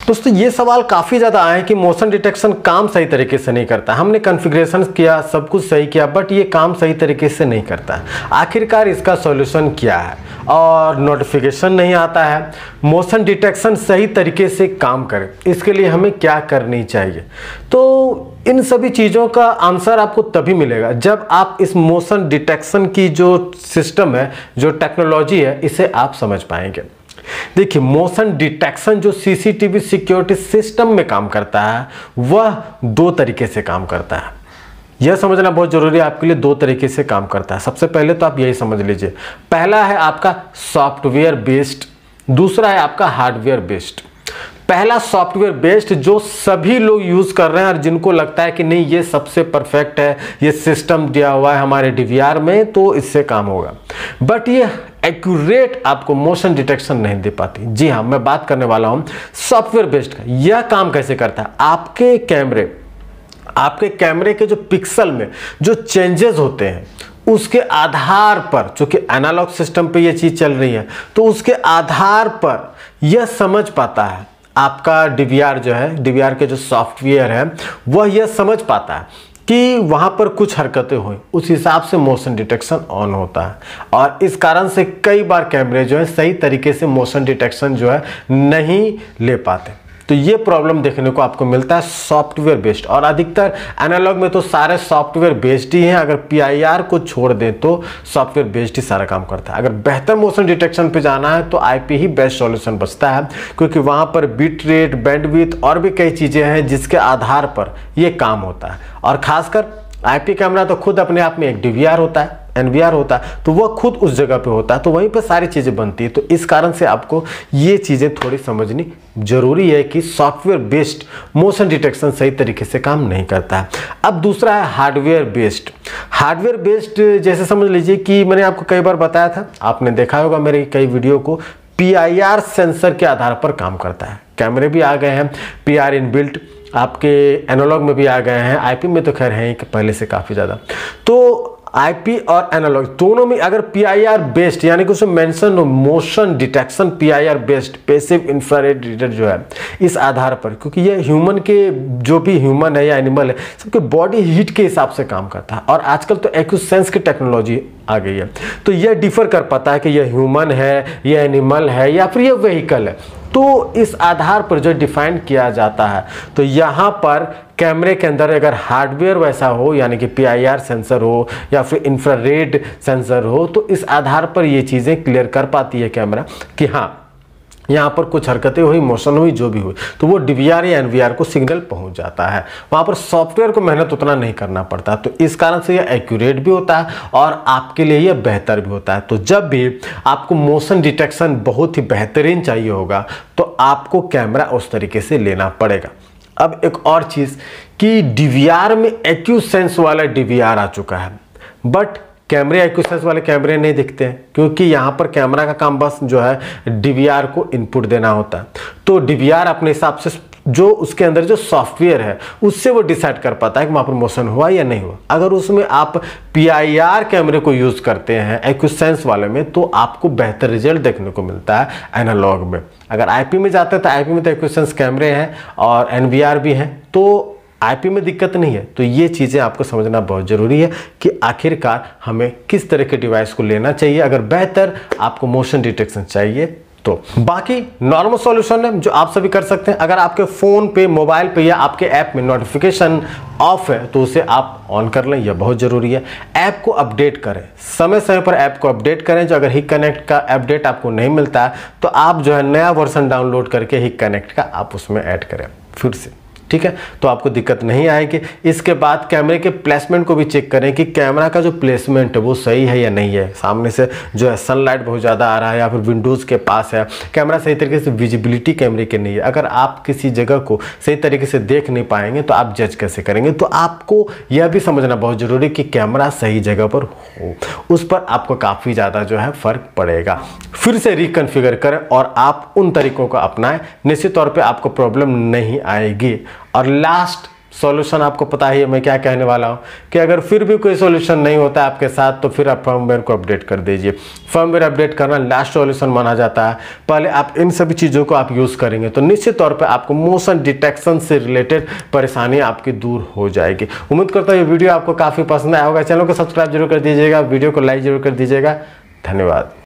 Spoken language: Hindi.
दोस्तों ये सवाल काफ़ी ज़्यादा आए कि मोशन डिटेक्शन काम सही तरीके से नहीं करता। हमने कॉन्फ़िगरेशन किया, सब कुछ सही किया, बट ये काम सही तरीके से नहीं करता। आखिरकार इसका सॉल्यूशन क्या है? और नोटिफिकेशन नहीं आता है, मोशन डिटेक्शन सही तरीके से काम करे, इसके लिए हमें क्या करनी चाहिए? तो इन सभी चीज़ों का आंसर आपको तभी मिलेगा जब आप इस मोशन डिटेक्शन की जो सिस्टम है, जो टेक्नोलॉजी है, इसे आप समझ पाएंगे। देखिए, मोशन डिटेक्शन जो सीसीटीवी सिक्योरिटी सिस्टम में काम करता है वह दो तरीके से काम करता है। यह समझना बहुत जरूरी है आपके लिए, दो तरीके से काम करता है। सबसे पहले तो आप यही समझ लीजिए, पहला है आपका सॉफ्टवेयर बेस्ड, दूसरा है आपका हार्डवेयर बेस्ड। पहला सॉफ्टवेयर बेस्ड जो सभी लोग यूज कर रहे हैं और जिनको लगता है कि नहीं ये सबसे परफेक्ट है, ये सिस्टम दिया हुआ है हमारे डीवीआर में तो इससे काम होगा, बट ये एक्यूरेट आपको मोशन डिटेक्शन नहीं दे पाती। जी हाँ, मैं बात करने वाला हूं सॉफ्टवेयर बेस्ड का। यह काम कैसे करता है? आपके कैमरे के जो पिक्सल में जो चेंजेस होते हैं उसके आधार पर, चूंकि एनालॉग सिस्टम पे ये चीज चल रही है, तो उसके आधार पर यह समझ पाता है, आपका डीवीआर जो है, डीवीआर के जो सॉफ्टवेयर है वह यह समझ पाता है कि वहां पर कुछ हरकतें हुई, उस हिसाब से मोशन डिटेक्शन ऑन होता है। और इस कारण से कई बार कैमरे जो है सही तरीके से मोशन डिटेक्शन जो है नहीं ले पाते। तो ये प्रॉब्लम देखने को आपको मिलता है सॉफ्टवेयर बेस्ड, और अधिकतर एनालॉग में तो सारे सॉफ्टवेयर बेस्ड ही हैं। अगर पीआईआर को छोड़ दें तो सॉफ्टवेयर बेस्ड ही सारा काम करता है। अगर बेहतर मोशन डिटेक्शन पे जाना है तो आईपी ही बेस्ट सॉल्यूशन बचता है, क्योंकि वहां पर बिट रेट, बैंडविड्थ और भी कई चीजें हैं जिसके आधार पर ये काम होता है। और खासकर आईपी कैमरा तो खुद अपने आप में एक डीवीआर होता है, एनवीआर होता है, तो वह खुद उस जगह पे होता है, तो वहीं पे सारी चीजें बनती है। तो इस कारण से आपको ये चीजें थोड़ी समझनी जरूरी है कि सॉफ्टवेयर बेस्ड मोशन डिटेक्शन सही तरीके से काम नहीं करता है। अब दूसरा है हार्डवेयर बेस्ड। हार्डवेयर बेस्ड जैसे समझ लीजिए कि मैंने आपको कई बार बताया था, आपने देखा होगा मेरे कई वीडियो को, पीआईआर सेंसर के आधार पर काम करता है। कैमरे भी आ गए हैं पीआर इनबिल्ट, आपके एनालॉग में भी आ गए हैं, आईपी में तो खैर है ही पहले से काफ़ी ज़्यादा। तो आईपी और एनालॉग दोनों में अगर पीआईआर बेस्ड, यानी कि उसमें मेंशन हो motion detection PIR based, passive infrared reader जो है, इस आधार पर, क्योंकि ये ह्यूमन के, जो भी ह्यूमन है या एनिमल है, सबके बॉडी हीट के हिसाब से काम करता है। और आजकल तो एक्यूसेंस की टेक्नोलॉजी आ गई है, तो यह डिफर कर पाता है कि यह ह्यूमन है, यह एनिमल है या फिर यह व्हीकल है। तो इस आधार पर जो डिफाइन किया जाता है, तो यहाँ पर कैमरे के अंदर अगर हार्डवेयर वैसा हो, यानी कि पीआईआर सेंसर हो या फिर इंफ्रारेड सेंसर हो, तो इस आधार पर ये चीज़ें क्लियर कर पाती है कैमरा कि हाँ यहाँ पर कुछ हरकतें हुई, मोशन हुई, जो भी हुई, तो वो डीवीआर या एनवीआर को सिग्नल पहुंच जाता है। वहाँ पर सॉफ्टवेयर को मेहनत उतना नहीं करना पड़ता, तो इस कारण से यह एक्यूरेट भी होता है और आपके लिए यह बेहतर भी होता है। तो जब भी आपको मोशन डिटेक्शन बहुत ही बेहतरीन चाहिए होगा तो आपको कैमरा उस तरीके से लेना पड़ेगा। अब एक और चीज़ कि डीवीआर में एक्यूसेंस वाला डीवीआर आ चुका है, बट कैमरे एक्यूसेंस वाले कैमरे नहीं दिखते हैं, क्योंकि यहाँ पर कैमरा का काम बस जो है डीवीआर को इनपुट देना होता है। तो डीवीआर अपने हिसाब से जो उसके अंदर जो सॉफ्टवेयर है उससे वो डिसाइड कर पाता है कि वहाँ पर मोशन हुआ या नहीं हुआ। अगर उसमें आप पीआईआर कैमरे को यूज़ करते हैं एक्यूसेंस वाले में, तो आपको बेहतर रिजल्ट देखने को मिलता है एनालॉग में। अगर आईपी में जाते हैं तो आईपी में तो एक्यूसेंस कैमरे हैं और एनवीआर भी हैं, तो आईपी में दिक्कत नहीं है। तो ये चीज़ें आपको समझना बहुत ज़रूरी है कि आखिरकार हमें किस तरह के डिवाइस को लेना चाहिए अगर बेहतर आपको मोशन डिटेक्शन चाहिए तो। बाकी नॉर्मल सॉल्यूशन है जो आप सभी कर सकते हैं। अगर आपके फ़ोन पे, मोबाइल पे या आपके ऐप में नोटिफिकेशन ऑफ है तो उसे आप ऑन कर लें, यह बहुत ज़रूरी है। ऐप को अपडेट करें, समय समय पर ऐप को अपडेट करें। जो अगर हिक कनेक्ट का अपडेट आपको नहीं मिलता है तो आप जो है नया वर्जन डाउनलोड करके हिक कनेक्ट का आप उसमें ऐड करें फिर से, ठीक है, तो आपको दिक्कत नहीं आएगी। इसके बाद कैमरे के प्लेसमेंट को भी चेक करें कि कैमरा का जो प्लेसमेंट है वो सही है या नहीं है। सामने से जो है सनलाइट बहुत ज़्यादा आ रहा है या फिर विंडोज़ के पास है, कैमरा सही तरीके से विजिबिलिटी कैमरे की नहीं है। अगर आप किसी जगह को सही तरीके से देख नहीं पाएंगे तो आप जज कैसे करेंगे? तो आपको यह भी समझना बहुत ज़रूरी कि कैमरा सही जगह पर हो, उस पर आपको काफ़ी ज़्यादा जो है फ़र्क पड़ेगा। फिर से रिकन्फिगर करें और आप उन तरीकों को अपनाएं, निश्चित तौर पे आपको प्रॉब्लम नहीं आएगी। और लास्ट सॉल्यूशन आपको पता ही है मैं क्या कहने वाला हूँ कि अगर फिर भी कोई सॉल्यूशन नहीं होता आपके साथ तो फिर आप फर्मवेयर को अपडेट कर दीजिए। फर्मवेयर अपडेट करना लास्ट सॉल्यूशन माना जाता है। पहले आप इन सभी चीज़ों को आप यूज़ करेंगे तो निश्चित तौर पर आपको मोशन डिटेक्शन से रिलेटेड परेशानी आपकी दूर हो जाएगी। उम्मीद करता हूँ ये वीडियो आपको काफ़ी पसंद आया होगा। चैनल को सब्सक्राइब जरूर कर दीजिएगा, वीडियो को लाइक जरूर कर दीजिएगा। धन्यवाद।